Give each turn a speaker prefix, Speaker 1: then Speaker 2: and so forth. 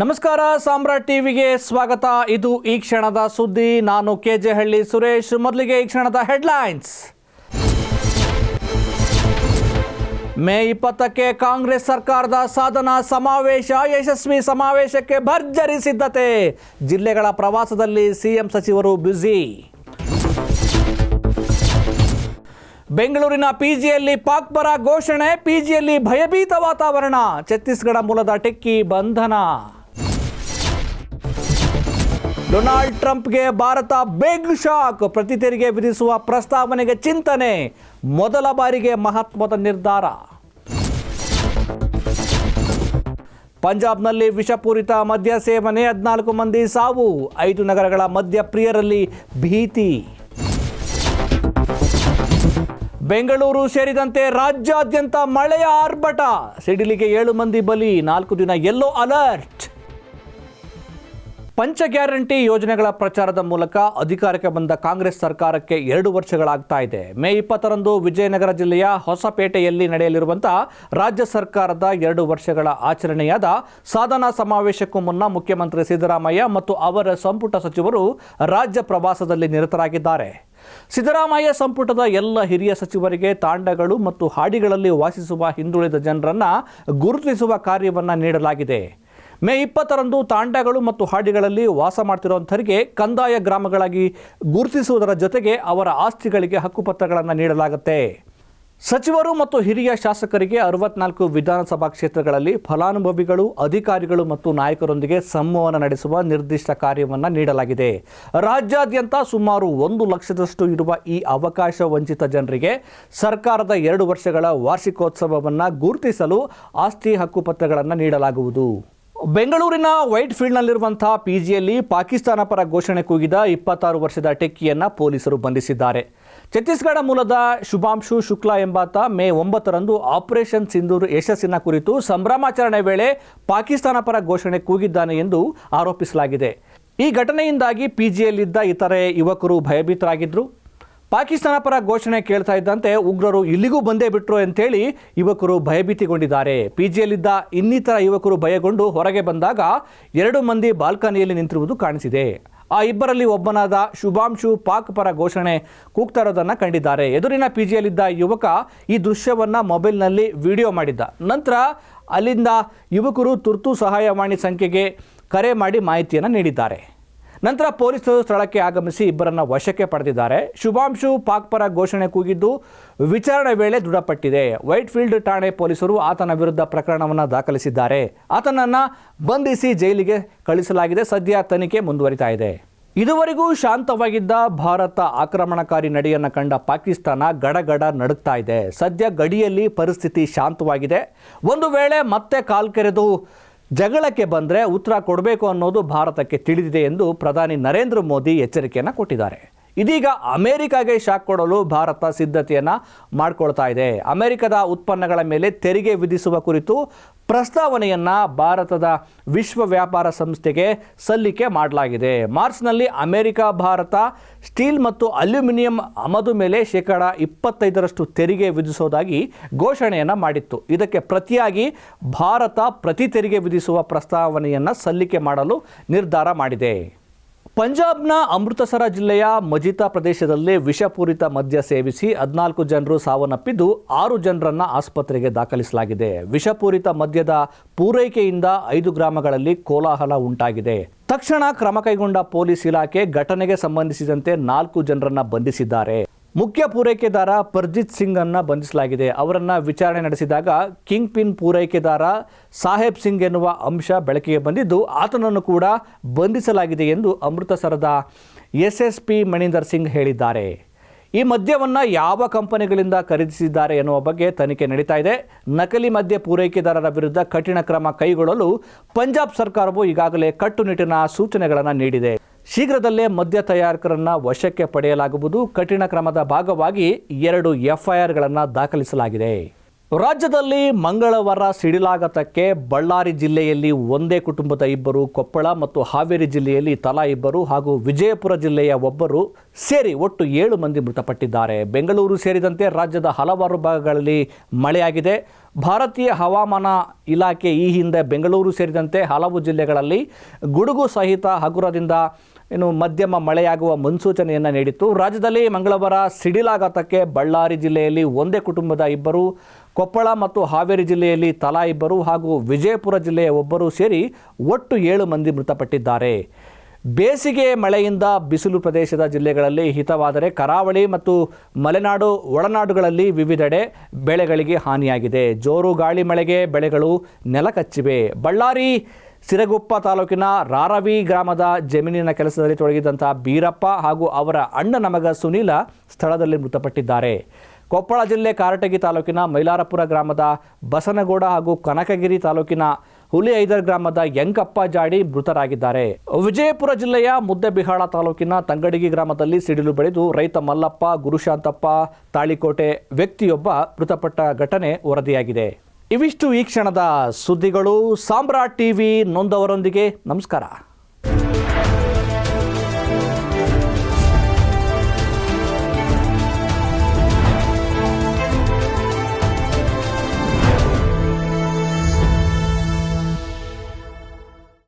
Speaker 1: ನಮಸ್ಕಾರ, ಸಾಮ್ರಾಟ್ ಟಿವಿಗೆ ಸ್ವಾಗತ. ಇದು ಈ ಕ್ಷಣದ ಸುದ್ದಿ. ನಾನು ಕೆಜೆ ಹಳ್ಳಿ ಸುರೇಶ್. ಮೊದಲಿಗೆ ಈ ಕ್ಷಣದ ಹೆಡ್ಲೈನ್ಸ್. ಮೇ 20ಕ್ಕೆ ಕಾಂಗ್ರೆಸ್ ಸರ್ಕಾರದ ಸಾಧನಾ ಸಮಾವೇಶ. ಯಶಸ್ವಿ ಸಮಾವೇಶಕ್ಕೆ ಭರ್ಜರಿ ಸಿದ್ಧತೆ. ಜಿಲ್ಲೆಗಳ ಪ್ರವಾಸದಲ್ಲಿ ಸಿಎಂ ಸಚಿವರು ಬ್ಯುಸಿ. ಬೆಂಗಳೂರಿನ ಪಿಜಿಯಲ್ಲಿ ಪಾಕ್ ಪರ ಘೋಷಣೆ. ಪಿಜಿಯಲ್ಲಿ ಭಯಭೀತ ವಾತಾವರಣ. ಛತ್ತೀಸ್ಗಢ ಮೂಲದ ಟೆಕ್ಕಿ ಬಂಧನ. ಡೊನಾಲ್ಡ್ ಟ್ರಂಪ್ಗೆ ಭಾರತ ಬಿಗ್ ಶಾಕ್. ಪ್ರತಿ ತೆರಿಗೆ ವಿಧಿಸುವ ಪ್ರಸ್ತಾವನೆಗೆ ಚಿಂತನೆ. ಮೊದಲ ಬಾರಿಗೆ ಮಹತ್ವದ ನಿರ್ಧಾರ. ಪಂಜಾಬ್ನಲ್ಲಿ ವಿಷಪೂರಿತ ಮದ್ಯ ಸೇವನೆ. 14 ಮಂದಿ ಸಾವು. 5 ನಗರಗಳ ಮದ್ಯಪ್ರಿಯರಲ್ಲಿ ಭೀತಿ. ಬೆಂಗಳೂರು ಸೇರಿದಂತೆ ರಾಜ್ಯಾದ್ಯಂತ ಮಳೆಯ ಆರ್ಭಟ. ಸಿಡಿಲಿಗೆ 7 ಮಂದಿ ಬಲಿ. 4 ದಿನ ಯೆಲ್ಲೋ ಅಲರ್ಟ್. ಪಂಚ ಗ್ಯಾರಂಟಿ ಯೋಜನೆಗಳ ಪ್ರಚಾರದ ಮೂಲಕ ಅಧಿಕಾರಕ್ಕೆ ಬಂದ ಕಾಂಗ್ರೆಸ್ ಸರ್ಕಾರಕ್ಕೆ 2 ವರ್ಷಗಳಾಗ್ತಾ ಇದೆ. ಮೇ 20ರಂದು ವಿಜಯನಗರ ಜಿಲ್ಲೆಯ ಹೊಸಪೇಟೆಯಲ್ಲಿ ನಡೆಯಲಿರುವಂತಹ ರಾಜ್ಯ ಸರ್ಕಾರದ 2 ವರ್ಷಗಳ ಆಚರಣೆಯಾದ ಸಾಧನಾ ಸಮಾವೇಶಕ್ಕೂ ಮುನ್ನ ಮುಖ್ಯಮಂತ್ರಿ ಸಿದ್ದರಾಮಯ್ಯ ಮತ್ತು ಅವರ ಸಂಪುಟ ಸಚಿವರು ರಾಜ್ಯ ಪ್ರವಾಸದಲ್ಲಿ ನಿರತರಾಗಿದ್ದಾರೆ. ಸಿದ್ದರಾಮಯ್ಯ ಸಂಪುಟದ ಎಲ್ಲ ಹಿರಿಯ ಸಚಿವರಿಗೆ ತಾಂಡಗಳು ಮತ್ತು ಹಾಡಿಗಳಲ್ಲಿ ವಾಸಿಸುವ ಹಿಂದುಳಿದ ಜನರನ್ನು ಗುರುತಿಸುವ ಕಾರ್ಯವನ್ನು ನೀಡಲಾಗಿದೆ. ಮೇ 20ರಂದು ತಾಂಡಗಳು ಮತ್ತು ಹಾಡಿಗಳಲ್ಲಿ ವಾಸ ಮಾಡ್ತಿರುವಂಥವರಿಗೆ ಕಂದಾಯ ಗ್ರಾಮಗಳಾಗಿ ಗುರುತಿಸುವುದರ ಜೊತೆಗೆ ಅವರ ಆಸ್ತಿಗಳಿಗೆ ಹಕ್ಕುಪತ್ರಗಳನ್ನು ನೀಡಲಾಗುತ್ತೆ. ಸಚಿವರು ಮತ್ತು ಹಿರಿಯ ಶಾಸಕರಿಗೆ 64 ವಿಧಾನಸಭಾ ಕ್ಷೇತ್ರಗಳಲ್ಲಿ ಫಲಾನುಭವಿಗಳು, ಅಧಿಕಾರಿಗಳು ಮತ್ತು ನಾಯಕರೊಂದಿಗೆ ಸಂವಹನ ನಡೆಸುವ ನಿರ್ದಿಷ್ಟ ಕಾರ್ಯವನ್ನು ನೀಡಲಾಗಿದೆ. ರಾಜ್ಯಾದ್ಯಂತ ಸುಮಾರು 1 ಲಕ್ಷದಷ್ಟು ಇರುವ ಈ ಅವಕಾಶ ವಂಚಿತ ಜನರಿಗೆ ಸರ್ಕಾರದ 2 ವರ್ಷಗಳ ವಾರ್ಷಿಕೋತ್ಸವವನ್ನು ಗುರುತಿಸಲು ಆಸ್ತಿ ಹಕ್ಕುಪತ್ರಗಳನ್ನು ನೀಡಲಾಗುವುದು. ಬೆಂಗಳೂರಿನ ವೈಟ್ ಫೀಲ್ಡ್ನಲ್ಲಿರುವಂತಹ ಪಿಜಿಯಲ್ಲಿ ಪಾಕಿಸ್ತಾನ ಪರ ಘೋಷಣೆ ಕೂಗಿದ 26 ವರ್ಷದ ಟೆಕ್ಕಿಯನ್ನು ಪೊಲೀಸರು ಬಂಧಿಸಿದ್ದಾರೆ. ಛತ್ತೀಸ್ಗಢ ಮೂಲದ ಶುಭಾಂಶು ಶುಕ್ಲಾ ಎಂಬಾತ ಮೇ 9ರಂದು ಆಪರೇಷನ್ ಸಿಂಧೂರ್ ಯಶಸ್ಸಿನ ಕುರಿತು ಸಂಭ್ರಮಾಚರಣೆ ವೇಳೆ ಪಾಕಿಸ್ತಾನ ಪರ ಘೋಷಣೆ ಕೂಗಿದ್ದಾನೆ ಎಂದು ಆರೋಪಿಸಲಾಗಿದೆ. ಈ ಘಟನೆಯಿಂದಾಗಿ ಪಿಜಿಯಲ್ಲಿದ್ದ ಇತರೆ ಯುವಕರು ಭಯಭೀತರಾಗಿದ್ದರು. ಪಾಕಿಸ್ತಾನ ಪರ ಘೋಷಣೆ ಕೇಳ್ತಾ ಇದ್ದಂತೆ ಉಗ್ರರು ಇಲ್ಲಿಗೂ ಬಂದೇ ಬಿಟ್ರು ಅಂತೇಳಿ ಯುವಕರು ಭಯಭೀತಿಗೊಂಡಿದ್ದಾರೆ. ಪಿಜಿಯಲ್ಲಿದ್ದ ಇನ್ನಿತರ ಯುವಕರು ಭಯಗೊಂಡು ಹೊರಗೆ ಬಂದಾಗ 2 ಮಂದಿ ಬಾಲ್ಕನಿಯಲ್ಲಿ ನಿಂತಿರುವುದು ಕಾಣಿಸಿದೆ. ಆ ಇಬ್ಬರಲ್ಲಿ ಒಬ್ಬನಾದ ಶುಭಾಂಶು ಪಾಕ್ ಪರ ಘೋಷಣೆ ಕೂಗ್ತಾ ಇರೋದನ್ನು ಕಂಡಿದ್ದಾರೆ. ಎದುರಿನ ಪಿಜಿಯಲ್ಲಿದ್ದ ಯುವಕ ಈ ದೃಶ್ಯವನ್ನು ಮೊಬೈಲ್ನಲ್ಲಿ ವಿಡಿಯೋ ಮಾಡಿದ್ದ. ನಂತರ ಅಲ್ಲಿಂದ ಯುವಕರು ತುರ್ತು ಸಹಾಯವಾಣಿ ಸಂಖ್ಯೆಗೆ ಕರೆ ಮಾಡಿ ಮಾಹಿತಿಯನ್ನು ನೀಡಿದ್ದಾರೆ. ನಂತರ ಪೊಲೀಸರು ಸ್ಥಳಕ್ಕೆ ಆಗಮಿಸಿ ಇಬ್ಬರನ್ನು ವಶಕ್ಕೆ ಪಡೆದಿದ್ದಾರೆ. ಶುಭಾಂಶು ಪಾಕ್ ಪರ ಘೋಷಣೆ ಕೂಗಿದ್ದು ವಿಚಾರಣೆ ವೇಳೆ ದೃಢಪಟ್ಟಿದೆ. ವೈಟ್ ಫೀಲ್ಡ್ ಠಾಣೆ ಪೊಲೀಸರು ಆತನ ವಿರುದ್ಧ ಪ್ರಕರಣವನ್ನು ದಾಖಲಿಸಿದ್ದಾರೆ. ಆತನನ್ನು ಬಂಧಿಸಿ ಜೈಲಿಗೆ ಕಳಿಸಲಾಗಿದೆ. ಸದ್ಯ ತನಿಖೆ ಮುಂದುವರಿತಾ ಇದೆ. ಇದುವರೆಗೂ ಶಾಂತವಾಗಿದ್ದ ಭಾರತ ಆಕ್ರಮಣಕಾರಿ ನಡೆಯನ್ನು ಕಂಡ ಪಾಕಿಸ್ತಾನ ಗಡಗಡ ನಡುಗ್ತಾ ಇದೆ. ಸದ್ಯ ಗಡಿಯಲ್ಲಿ ಪರಿಸ್ಥಿತಿ ಶಾಂತವಾಗಿದೆ. ಒಂದು ವೇಳೆ ಮತ್ತೆ ಕಾಲ್ಕೆರೆದು ಜಗಳಕ್ಕೆ ಬಂದರೆ ಉತ್ತರ ಕೊಡಬೇಕು ಅನ್ನೋದು ಭಾರತಕ್ಕೆ ತಿಳಿದಿದೆ ಎಂದು ಪ್ರಧಾನಿ ನರೇಂದ್ರ ಮೋದಿ ಎಚ್ಚರಿಕೆಯನ್ನು ಕೊಟ್ಟಿದ್ದಾರೆ. ಇದೀಗ ಅಮೆರಿಕಾಗೆ ಶಾಕ್ ಕೊಡಲು ಭಾರತ ಸಿದ್ಧತೆಯನ್ನು ಮಾಡಿಕೊಳ್ತಾ ಇದೆ. ಅಮೆರಿಕದ ಉತ್ಪನ್ನಗಳ ಮೇಲೆ ತೆರಿಗೆ ವಿಧಿಸುವ ಕುರಿತು ಪ್ರಸ್ತಾವನೆಯನ್ನು ಭಾರತದ ವಿಶ್ವ ವ್ಯಾಪಾರ ಸಂಸ್ಥೆಗೆ ಸಲ್ಲಿಕೆ ಮಾಡಲಾಗಿದೆ. ಮಾರ್ಚ್ನಲ್ಲಿ ಅಮೆರಿಕ ಭಾರತ ಸ್ಟೀಲ್ ಮತ್ತು ಅಲ್ಯೂಮಿನಿಯಂ ಆಮದು ಮೇಲೆ ಶೇಕಡ 25ರಷ್ಟು ತೆರಿಗೆ ವಿಧಿಸೋದಾಗಿ ಘೋಷಣೆಯನ್ನು ಮಾಡಿತ್ತು. ಇದಕ್ಕೆ ಪ್ರತಿಯಾಗಿ ಭಾರತ ಪ್ರತಿ ತೆರಿಗೆ ವಿಧಿಸುವ ಪ್ರಸ್ತಾವನೆಯನ್ನು ಸಲ್ಲಿಕೆ ಮಾಡಲು ನಿರ್ಧಾರ ಮಾಡಿದೆ. ಪಂಜಾಬ್ನ ಅಮೃತಸರ ಜಿಲ್ಲೆಯ ಮಜಿತಾ ಪ್ರದೇಶದಲ್ಲಿ ವಿಷಪೂರಿತ ಮದ್ಯ ಸೇವಿಸಿ 14 ಜನರು ಸಾವನ್ನಪ್ಪಿದ್ದು 6 ಜನರನ್ನು ಆಸ್ಪತ್ರೆಗೆ ದಾಖಲಿಸಲಾಗಿದೆ. ವಿಷಪೂರಿತ ಮದ್ಯದ ಪೂರೈಕೆಯಿಂದ 5 ಗ್ರಾಮಗಳಲ್ಲಿ ಕೋಲಾಹಲ ಉಂಟಾಗಿದೆ. ತಕ್ಷಣ ಕ್ರಮ ಕೈಗೊಂಡ ಪೊಲೀಸ್ ಇಲಾಖೆ ಘಟನೆಗೆ ಸಂಬಂಧಿಸಿದಂತೆ 4 ಜನರನ್ನು ಬಂಧಿಸಿದ್ದಾರೆ. ಮುಖ್ಯ ಪೂರೈಕೆದಾರ ಪರ್ಜಿತ್ ಸಿಂಗ್ ಅನ್ನು ಬಂಧಿಸಲಾಗಿದೆ. ಅವರನ್ನು ವಿಚಾರಣೆ ನಡೆಸಿದಾಗ ಕಿಂಗ್ ಪಿನ್ ಪೂರೈಕೆದಾರ ಸಾಹೇಬ್ ಸಿಂಗ್ ಎನ್ನುವ ಅಂಶ ಬೆಳಕಿಗೆ ಬಂದಿದ್ದು ಆತನನ್ನು ಕೂಡ ಬಂಧಿಸಲಾಗಿದೆ ಎಂದು ಅಮೃತಸರದ SSP ಮಣಿಂದರ್ ಸಿಂಗ್ ಹೇಳಿದ್ದಾರೆ. ಈ ಮದ್ಯವನ್ನು ಯಾವ ಕಂಪನಿಗಳಿಂದ ಖರೀದಿಸಿದ್ದಾರೆ ಎನ್ನುವ ಬಗ್ಗೆ ತನಿಖೆ ನಡೀತಾ ಇದೆ. ನಕಲಿ ಮದ್ಯ ಪೂರೈಕೆದಾರರ ವಿರುದ್ಧ ಕಠಿಣ ಕ್ರಮ ಕೈಗೊಳ್ಳಲು ಪಂಜಾಬ್ ಸರ್ಕಾರವು ಈಗಾಗಲೇ ಕಟ್ಟುನಿಟ್ಟಿನ ಸೂಚನೆಗಳನ್ನು ನೀಡಿದೆ. ಶೀಘ್ರದಲ್ಲೇ ಮದ್ಯ ತಯಾರಕರನ್ನು ವಶಕ್ಕೆ ಪಡೆಯಲಾಗುವುದು. ಕಠಿಣ ಕ್ರಮದ ಭಾಗವಾಗಿ 2 FIRಗಳನ್ನು ದಾಖಲಿಸಲಾಗಿದೆ. ರಾಜ್ಯದಲ್ಲಿ ಮಂಗಳವಾರ ಸಿಡಿಲಾಘಾತಕ್ಕೆ ಬಳ್ಳಾರಿ ಜಿಲ್ಲೆಯಲ್ಲಿ ಒಂದೇ ಕುಟುಂಬದ ಇಬ್ಬರು, ಕೊಪ್ಪಳ ಮತ್ತು ಹಾವೇರಿ ಜಿಲ್ಲೆಯಲ್ಲಿ ತಲಾ ಇಬ್ಬರು ಹಾಗೂ ವಿಜಯಪುರ ಜಿಲ್ಲೆಯ ಒಬ್ಬರು ಸೇರಿ ಒಟ್ಟು 7 ಮಂದಿ ಮೃತಪಟ್ಟಿದ್ದಾರೆ. ಬೆಂಗಳೂರು ಸೇರಿದಂತೆ ರಾಜ್ಯದ ಹಲವಾರು ಭಾಗಗಳಲ್ಲಿ ಮಳೆಯಾಗಿದೆ. ಭಾರತೀಯ ಹವಾಮಾನ ಇಲಾಖೆ ಈ ಹಿಂದೆ ಬೆಂಗಳೂರು ಸೇರಿದಂತೆ ಹಲವು ಜಿಲ್ಲೆಗಳಲ್ಲಿ ಗುಡುಗು ಸಹಿತ ಹಗುರದಿಂದ ಮಧ್ಯಮ ಮಳೆಯಾಗುವ ಮುನ್ಸೂಚನೆಯನ್ನು ನೀಡಿತ್ತು. ರಾಜ್ಯದಲ್ಲಿ ಮಂಗಳವಾರ ಸಿಡಿಲಾಘಾತಕ್ಕೆ ಬಳ್ಳಾರಿ ಜಿಲ್ಲೆಯಲ್ಲಿ ಒಂದೇ ಕುಟುಂಬದ ಇಬ್ಬರು, ಕೊಪ್ಪಳ ಮತ್ತು ಹಾವೇರಿ ಜಿಲ್ಲೆಯಲ್ಲಿ ತಲಾ ಇಬ್ಬರು ಹಾಗೂ ವಿಜಯಪುರ ಜಿಲ್ಲೆಯ ಒಬ್ಬರು ಸೇರಿ ಒಟ್ಟು 7 ಮಂದಿ ಮೃತಪಟ್ಟಿದ್ದಾರೆ. ಬೇಸಿಗೆ ಮಳೆಯಿಂದ ಬಿಸಿಲು ಪ್ರದೇಶದ ಜಿಲ್ಲೆಗಳಲ್ಲಿ ಹಿತವಾದರೆ ಕರಾವಳಿ ಮತ್ತು ಮಲೆನಾಡು ಒಳನಾಡುಗಳಲ್ಲಿ ವಿವಿಧೆಡೆ ಬೆಳೆಗಳಿಗೆ ಹಾನಿಯಾಗಿದೆ. ಜೋರು ಗಾಳಿ ಮಳೆಗೆ ಬೆಳೆಗಳು ನೆಲಕಚ್ಚಿವೆ. ಬಳ್ಳಾರಿ ಸಿರಗುಪ್ಪ ತಾಲೂಕಿನ ರಾರವಿ ಗ್ರಾಮದ ಜಮೀನಿನ ಕೆಲಸದಲ್ಲಿ ತೊಡಗಿದಂಥ ಬೀರಪ್ಪ ಹಾಗೂ ಅವರ ಅಣ್ಣನ ಮಗ ಸುನೀಲ ಸ್ಥಳದಲ್ಲಿ ಮೃತಪಟ್ಟಿದ್ದಾರೆ. ಕೊಪ್ಪಳ ಜಿಲ್ಲೆ ಕಾರಟಗಿ ತಾಲೂಕಿನ ಮೈಲಾರಪುರ ಗ್ರಾಮದ ಬಸನಗೌಡ ಹಾಗೂ ಕನಕಗಿರಿ ತಾಲೂಕಿನ ಹುಲಿಐದರ್ ಗ್ರಾಮದ ಯಂಕಪ್ಪ ಜಾಡಿ ಮೃತರಾಗಿದ್ದಾರೆ. ವಿಜಯಪುರ ಜಿಲ್ಲೆಯ ಮುದ್ದೆಬಿಹಾಳ ತಾಲೂಕಿನ ತಂಗಡಗಿ ಗ್ರಾಮದಲ್ಲಿ ಸಿಡಿಲು ಬಡಿದು ರೈತ ಮಲ್ಲಪ್ಪ ಗುರುಶಾಂತಪ್ಪ ತಾಳಿಕೋಟೆ ವ್ಯಕ್ತಿಯೊಬ್ಬ ಮೃತಪಟ್ಟ ಘಟನೆ ವರದಿಯಾಗಿದೆ. ಇವಿಷ್ಟು ಈ ಕ್ಷಣದ ಸುದ್ದಿಗಳು. ಸಾಮ್ರಾಟ್ ಟಿವಿ ನೊಂದವರೊಂದಿಗೆ. ನಮಸ್ಕಾರ.